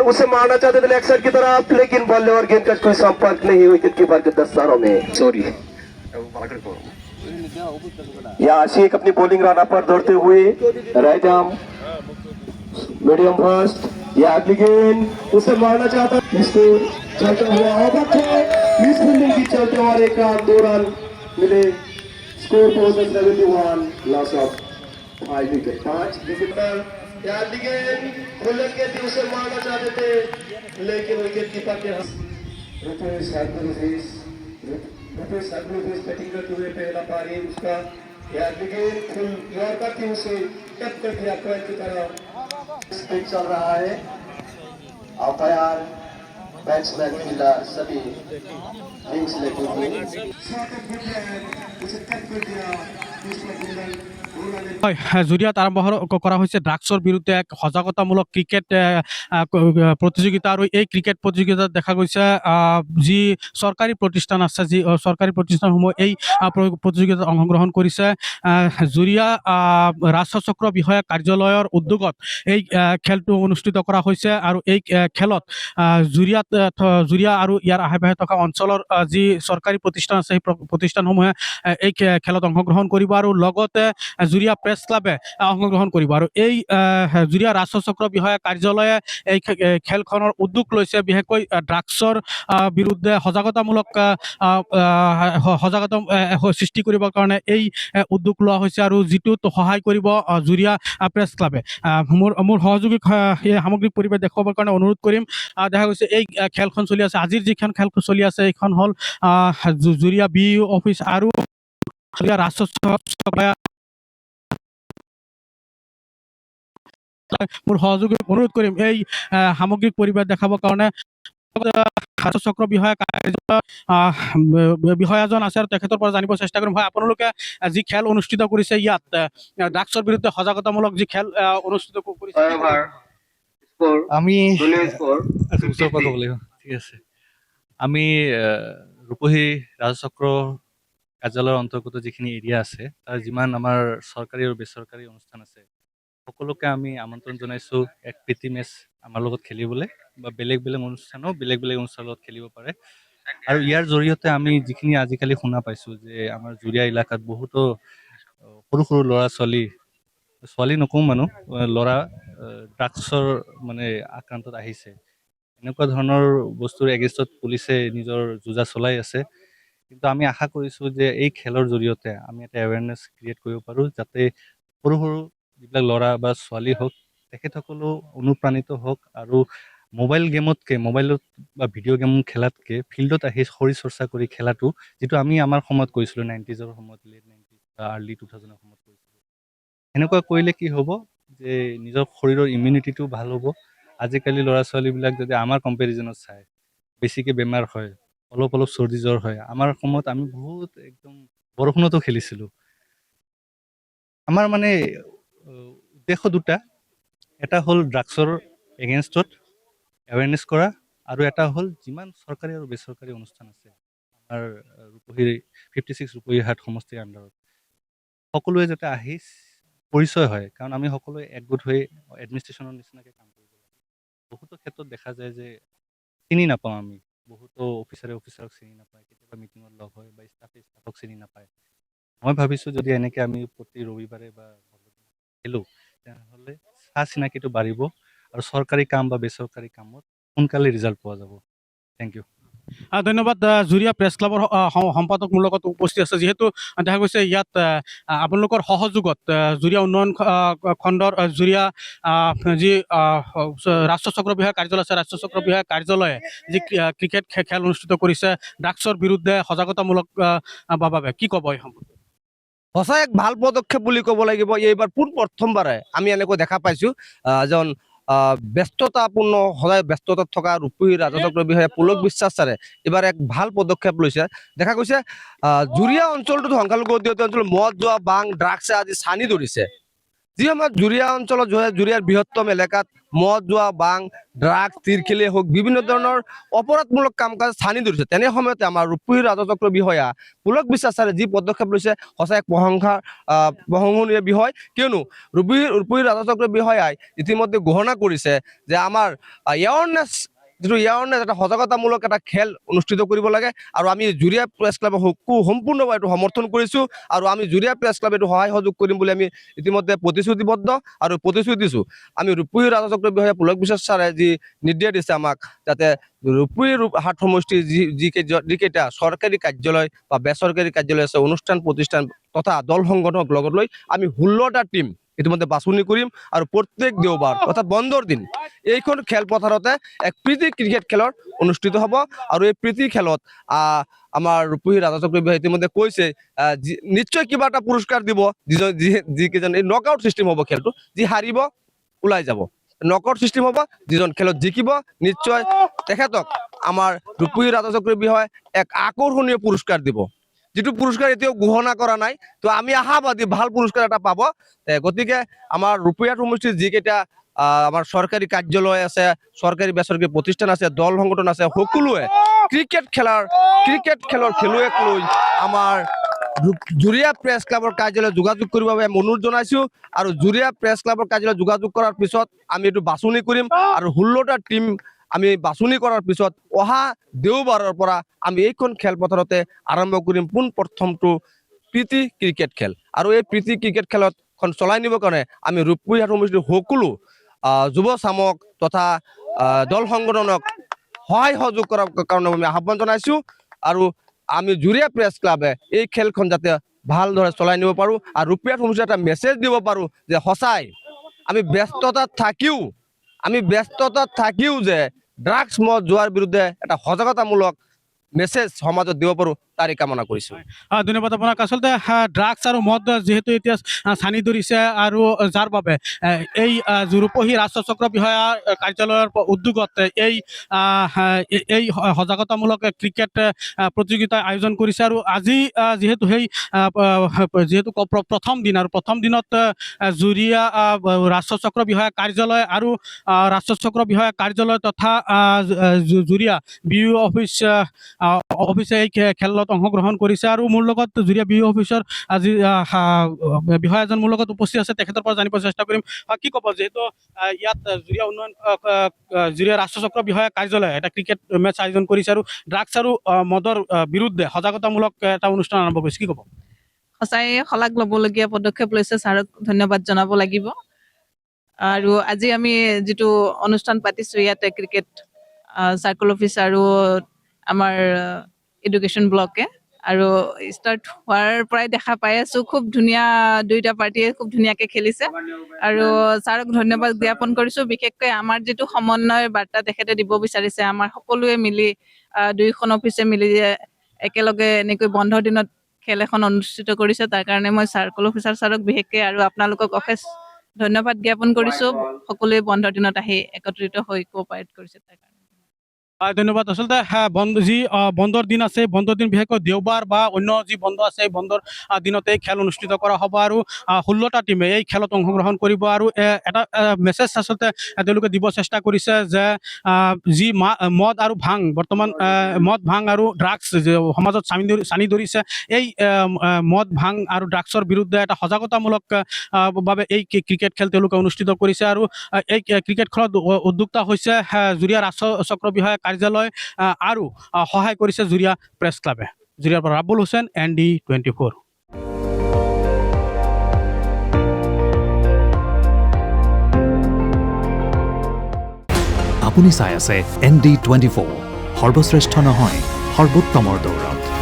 उसे मारना चाहते थे लेग साइड की तरफ, लेकिन बॉल और गेंद का कोई संपर्क नहीं, विकेट कीपर के दस्तारों में। सॉरी, या आशिक अपनी बॉलिंग राना पर दौड़ते हुए राइट आर्म मीडियम फर्स्ट, या अगली गेंद उसे मारना चाहता, इसको चलता हुआ आवत है, मिस फील्डिंग की चलते हुए एक रन 2 रन मिले, score position 71, loss of 5 wicket. 5 wicket पर या अगली गेंद खुलन के थी, उसे मारना चाहते थे लेकिन विकेट कीपर के रुपेश बैटिंग करते हुए पहला पारी उसका, या अगली गेंद फुल यॉर्कर थी, उसे टप करके अक्वायर की तरह स्पिन चल रहा है। अंपायर बैट्समैन फील्डर सभी लिंक्स लेते हुए उसे टप कर दिया, জুৰিয়াত আৰম্ভ কৰা হৈছে ড্ৰাগছৰ বিৰুদ্ধে এক সজাগতামূলক ক্ৰিকেট প্ৰতিযোগিতা। আৰু এই ক্ৰিকেট প্ৰতিযোগিতাত দেখা গৈছে যি চৰকাৰী প্ৰতিষ্ঠান আছে, যি চৰকাৰী প্ৰতিষ্ঠানসমূহ এই প্ৰতিযোগিতাত অংশগ্ৰহণ কৰিছে। জুৰিয়া ৰাজচক্ৰ বিষয়া কাৰ্যালয়ৰ উদ্যোগত এই খেলটো অনুষ্ঠিত কৰা হৈছে। আৰু এই খেলত জুৰিয়া আৰু ইয়াৰ আশে পাশে থকা অঞ্চলৰ যি চৰকাৰী প্ৰতিষ্ঠান আছে, সেই প্ৰতিষ্ঠানসমূহে এই খেলত অংশগ্ৰহণ কৰিব আৰু লগতে জুৰিয়া প্ৰেছ ক্লাবে অংশগ্ৰহণ কৰিব। আৰু এই জুৰিয়া ৰাজচক্ৰ বিষয়া কাৰ্যালয়ে এই খেলখনৰ উদ্যোগ লৈছে, বিশেষকৈ ড্ৰাগছৰ বিৰুদ্ধে সজাগতামূলক সজাগতা সৃষ্টি কৰিবৰ কাৰণে এই উদ্যোগ লোৱা হৈছে, আৰু যিটোত সহায় কৰিব জুৰিয়া প্ৰেছ ক্লাবে। মোৰ সহযোগীক এই সামগ্ৰিক পৰিৱেশ দেখুৱাবৰ কাৰণে অনুৰোধ কৰিম। দেখা গৈছে এই খেলখন চলি আছে, আজিৰ যিখন খেল চলি আছে এইখন হ'ল জুৰিয়া BEO অফিচ আৰু ৰাজচক্ৰ। মোৰ সহযোগীক অনুৰোধ কৰিম এই সামগ্ৰিক পৰিৱেশ দেখাবৰ কাৰণে। ৰাজচক্ৰ বিষয়াজন আছে আৰু তেখেতৰ পৰা জানিব চেষ্টা কৰিম। হয়, আপোনালোকে যি খেল অনুষ্ঠিত কৰিছে ইয়াত ড্ৰাগছৰ বিৰুদ্ধে সজাগতামূলক যি খেল অনুষ্ঠিত কৰিছে, আমি ঠিক আছে, আমি ৰূপহী ৰাজচক্ৰ কাৰ্যালয়ৰ অন্তৰ্গত যিখিনি এৰিয়া আছে, তাৰ যিমান আমাৰ চৰকাৰী আৰু বেচৰকাৰী অনুষ্ঠান আছে, সকলোকে আমি আমন্ত্ৰণ জনাইছোঁ এক প্ৰীতি মেচ আমাৰ লগত খেলিবলৈ, বা বেলেগ বেলেগ অনুষ্ঠানো বেলেগ বেলেগ অনুষ্ঠানৰ লগত খেলিব পাৰে। আৰু ইয়াৰ জৰিয়তে আমি যিখিনি আজিকালি শুনা পাইছোঁ যে আমাৰ জুৰিয়া এলেকাত বহুতো সৰু সৰু ল'ৰা ছোৱালী নকওঁ মানুহ, ল'ৰা ড্ৰাগছৰ মানে আক্ৰান্তত আহিছে। এনেকুৱা ধৰণৰ বস্তুৰ এগেইনষ্টত পুলিচে নিজৰ যুঁজা চলাই আছে। কিন্তু আমি আশা কৰিছোঁ যে এই খেলৰ জৰিয়তে আমি এটা এৱেৰনেছ ক্ৰিয়েট কৰিব পাৰোঁ, যাতে সৰু সৰু যিবিলাক ল'ৰা বা ছোৱালী হওক, তেখেতসকলেও অনুপ্ৰাণিত হওক আৰু মোবাইলত বা ভিডিঅ' গেম খেলাতকৈ ফিল্ডত আহি শৰীৰ চৰ্চা কৰি খেলাটো, যিটো আমি আমাৰ সময়ত কৰিছিলোঁ 90s সময়ত, লেট 90s বা আৰ্লি 2000 সময়ত কৰিছিলোঁ। সেনেকুৱা কৰিলে কি হ'ব যে নিজৰ শৰীৰৰ ইমিউনিটিটো ভাল হ'ব। আজিকালি ল'ৰা ছোৱালীবিলাক যদি আমাৰ কম্পেৰিজনত চায়, বেছিকৈ বেমাৰ হয়, অলপ চৰ্দি জ্বৰ হয়। আমাৰ সময়ত আমি বহুত একদম বৰষুণতো খেলিছিলোঁ। আমাৰ মানে উদ্দেশ্য দুটা, এটা হ'ল ড্ৰাগছৰ এগেইনষ্টত এৱেৰনেছ কৰা, আৰু এটা হ'ল যিমান চৰকাৰী আৰু বেচৰকাৰী অনুষ্ঠান আছে আমাৰ 56 ৰূপহী হাট সমষ্টিৰ আণ্ডাৰত, সকলোৱে যাতে আহি পৰিচয় হয়। কাৰণ আমি সকলোৱে একগোট হৈ এডমিনিষ্ট্ৰেশ্যনৰ নিচিনাকৈ কাম কৰিব লাগে। বহুতো ক্ষেত্ৰত দেখা যায় যে চিনি নাপাওঁ আমি, বহুতো অফিচাৰক চিনি নাপায়, কেতিয়াবা মিটিঙত লগ হয় বা ষ্টাফক চিনি নাপায়। মই ভাবিছোঁ যদি এনেকৈ আমি প্ৰতি ৰবিবাৰে বা খেলোঁ, তেনেহ'লে চিনাকিটো বাঢ়িব আৰু চৰকাৰী কাম বা বেচৰকাৰী কামত সোনকালে ৰিজাল্ট পোৱা যাব। Thank you. ধন্যবাদ। জুৰিয়া প্ৰেছ ক্লাবৰ সম্পাদক মোৰ লগত উপস্থিত আছে। যিহেতু দেখা গৈছে ইয়াত আপোনালোকৰ সহযোগত জুৰিয়া উন্নয়ন খণ্ডৰ জুৰিয়া যি ৰাজচক্ৰ বিষয়া কাৰ্যালয় আছে, ৰাজচক্ৰ বিষয়া কাৰ্যালয়ে যি ক্ৰিকেট খেল অনুষ্ঠিত কৰিছে ড্ৰাগছৰ বিৰুদ্ধে সজাগতামূলক বাবে, কি ক'ব এই সম্পৰ্কে? সঁচাই এক ভাল পদক্ষেপ বুলি ক'ব লাগিব। এইবাৰ প্ৰথমবাৰে আমি এনেকৈ দেখা পাইছোঁ এজন ব্যস্ততাপূৰ্ণ, সদায় ব্যস্ততাত থকা ৰূপহী ৰাজচক্ৰ বিষয়া পুলক বিশ্বাস ছাৰে এইবাৰ এক ভাল পদক্ষেপ লৈছে। দেখা গৈছে জুৰিয়া অঞ্চলটোত সংখ্যালঘু অধ্যুষিত অঞ্চল মদ, জোৱা, বাং, ড্ৰাগছে আজি চানি ধৰিছে। যি সময়ত জুৰিয়া অঞ্চলত জুৰিয়াৰ বৃহত্তম এলেকাত মদ জোৱা বাং ড্ৰাগছ তিৰখিলিয়ে হওক বিভিন্ন ধৰণৰ অপৰাধমূলক কাম কাজ স্থানি ধৰিছে তেনে সময়তে আমাৰ ৰূপহী ৰাজচক্ৰ বিষয়া পুলক বিশ্বাস ছাৰে যি পদক্ষেপ লৈছে সঁচাই প্ৰশংসনীয় বিষয় কিয়নো ৰূপহী ৰাজচক্ৰ বিষয়াই ইতিমধ্যে ঘোষণা কৰিছে যে আমাৰ এৱাৰনেছ এটা সজাগতামূলক এটা খেল অনুষ্ঠিত কৰিব লাগে আৰু আমি জুৰিয়া প্ৰেছ ক্লাবে সম্পূৰ্ণভাৱে এইটো সমৰ্থন কৰিছোঁ আৰু আমি জুৰিয়া প্ৰেছ ক্লাবে এইটো সহায় সহযোগ কৰিম বুলি আমি ইতিমধ্যে প্ৰতিশ্ৰুতিবদ্ধ আৰু প্ৰতিশ্ৰুতি দিছোঁ আমি ৰূপহী ৰাজচক্ৰ বিষয়া পুলক বিশ্বাস ছাৰে যি নিৰ্দেশ দিছে আমাক যাতে ৰূপহী হাট সমষ্টিৰ যিকেইটা চৰকাৰী কাৰ্যালয় বা বেচৰকাৰী কাৰ্যালয় আছে অনুষ্ঠান প্ৰতিষ্ঠান তথা দল সংগঠনক লগত লৈ আমি 16টা টিম ইতিমধ্যে বাছনি কৰিম আৰু প্ৰত্যেক দেওবাৰ অৰ্থাৎ বন্ধৰ দিন এইখন খেলপথাৰতে এক প্ৰীতি ক্ৰিকেট খেলৰ অনুষ্ঠিত হ'ব আৰু এই প্ৰীতি খেলত আমাৰ ৰূপহী ৰাজচক্ৰ বিষয়া ইতিমধ্যে কৈছে নিশ্চয় কিবা এটা পুৰস্কাৰ দিব যিকেইজন এই নকআউট চিষ্টেম হ'ব খেলটো যি হাৰিব ওলাই যাব নকআউট চিষ্টেম হ'ব যিজন খেলত জিকিব নিশ্চয় তেখেতক আমাৰ ৰূপহী ৰাজচক্ৰ বিষয়াই এক আকৰ্ষণীয় পুৰস্কাৰ দিব যিটো পুৰস্কাৰ এতিয়াও ঘোষণা কৰা নাই তো আমি আশাবাদী ভাল পুৰস্কাৰ এটা পাব গতিকে আমাৰ ৰূপহী হাট সমষ্টিৰ যিকেইটা আমাৰ চৰকাৰী কাৰ্যালয় আছে চৰকাৰী বেচৰকাৰী প্ৰতিষ্ঠান আছে দল সংগঠন আছে সকলোৱে ক্ৰিকেট খেলৰ খেলুৱৈক লৈ আমাৰ জুৰিয়া প্ৰেছ ক্লাবৰ কাৰ্যালয় যোগাযোগ কৰিবৰ বাবে অনুৰোধ জনাইছোঁ আৰু জুৰিয়া প্ৰেছ ক্লাবৰ কাৰ্যালয় যোগাযোগ কৰাৰ পিছত আমি এইটো বাছনি কৰিম আৰু 16টা টিম আমি বাছনি কৰাৰ পিছত অহা দেওবাৰৰ পৰা আমি এইখন খেলপথাৰতে আৰম্ভ কৰিম প্ৰথমটো প্ৰীতি ক্ৰিকেট খেল আৰু এই প্ৰীতি ক্ৰিকেট খেলখন চলাই নিবৰ কাৰণে আমি ৰূপহী হাট সমষ্টিৰ সকলো যুৱ চামক তথা দল সংগঠনক সহায় সহযোগ কৰাৰ কাৰণে আমি আহ্বান জনাইছোঁ আৰু আমি জুৰিয়া প্ৰেছ ক্লাবে এই খেলখন যাতে ভালদৰে চলাই নিব পাৰোঁ আৰু ৰূপহী হাট সমষ্টিৰ এটা মেছেজ দিব পাৰোঁ যে সঁচাই আমি ব্যস্ততাত থাকিও যে ড্ৰাগছ মদ যোৱাৰ বিৰুদ্ধে এটা সজাগতামূলক মেছেজ সমাজত দিব পাৰোঁ তাৰে কামনা কৰিছোঁ ধন্যবাদ আপোনাক আচলতে ড্ৰাগছ আৰু মদ যিহেতু এতিয়া স্থানি ধৰিছে আৰু যাৰ বাবে এই ৰূপহী ৰাজচক্ৰ বিষয়া কাৰ্যালয়ৰ উদ্যোগত এই সজাগতামূলক ক্ৰিকেট প্ৰতিযোগিতা আয়োজন কৰিছে আৰু আজি যিহেতু প্ৰথম দিন আৰু প্ৰথম দিনত জুৰিয়া ৰাজচক্ৰ বিষয়া কাৰ্যালয় আৰু ৰাজচক্ৰ বিষয়া কাৰ্যালয় তথা জুৰিয়া বিউ অফিচে এই খেলত অংশগ্ৰহণ কৰিছে আৰু মোৰ লগত জুৰিয়া বিউ অফিচৰ আজি বিষয়া এজন মোৰ লগত উপস্থিত আছে তেখেতৰ পৰা জানিব চেষ্টা কৰিম কি ক'ব যিহেতু ইয়াত জুৰিয়া ৰাজচক্ৰ বিষয়া কাৰ্যালয় এটা ক্ৰিকেট মেচ আয়োজন কৰিছে আৰু ড্ৰাগছ আৰু মদৰ বিৰুদ্ধে সজাগতামূলক এটা অনুষ্ঠান আৰম্ভ কৰিছে কি ক'ব সঁচাই শলাগ ল'বলগীয়া পদক্ষেপ লৈছে ছাৰক ধন্যবাদ জনাব লাগিব আৰু আজি আমি যিটো অনুষ্ঠান পাতিছোঁ ইয়াতে ক্ৰিকেট চাৰ্কল অফিচ আৰু আমাৰ এডুকেশ্যন ব্লকে আৰু ষ্টাৰ্ট হোৱাৰ পৰাই দেখা পাই আছোঁ খুব ধুনীয়া দুইটা পাৰ্টীয়ে খুব ধুনীয়াকৈ খেলিছে আৰু ছাৰক ধন্যবাদ জ্ঞাপন কৰিছোঁ বিশেষকৈ আমাৰ যিটো সমন্বয়ৰ বাৰ্তা তেখেতে দিব বিচাৰিছে আমাৰ সকলোৱে মিলি দুইখন অফিচে মিলি একেলগে এনেকৈ বন্ধৰ দিনত খেল এখন অনুষ্ঠিত কৰিছে তাৰ কাৰণে মই চাৰ্কল অফিচাৰ ছাৰক বিশেষকৈ আৰু আপোনালোকক অশেষ ধন্যবাদ জ্ঞাপন কৰিছোঁ সকলোৱে বন্ধৰ দিনত আহি একত্ৰিত হৈ কোঅপাৰেট কৰিছে তাৰ কাৰণে ধন্যবাদ আচলতে বন্ধৰ দিন আছে বন্ধৰ দিন বিশেষকৈ দেওবাৰ বা অন্য যি বন্ধ আছে এই বন্ধৰ দিনতে খেল অনুষ্ঠিত কৰা হ'ব আৰু 16টা টিমে এই খেলত অংশগ্ৰহণ কৰিব আৰু এটা মেছেজ আচলতে তেওঁলোকে দিব চেষ্টা কৰিছে যে যি মদ আৰু ভাং বৰ্তমান মদ ভাং আৰু ড্ৰাগছ সমাজত চানি ধৰিছে এই মদ ভাং আৰু ড্ৰাগছৰ বিৰুদ্ধে এটা সজাগতামূলক বাবে এই ক্ৰিকেট খেল তেওঁলোকে অনুষ্ঠিত কৰিছে আৰু এই ক্ৰিকেট খেলত উদ্যোক্তা হৈছে জুৰিয়া ৰাজচক্ৰ বিষয়া কাৰ্যালয় আৰু সহায় কৰিছে জুৰিয়া প্ৰেছ ক্লাবে জুৰিয়াৰ পৰা ৰাবুল হুছেইন ND24 আপুনি চাই আছে ND24 সৰ্বশ্ৰেষ্ঠ নহয় সৰ্বোত্তমৰ দৌৰত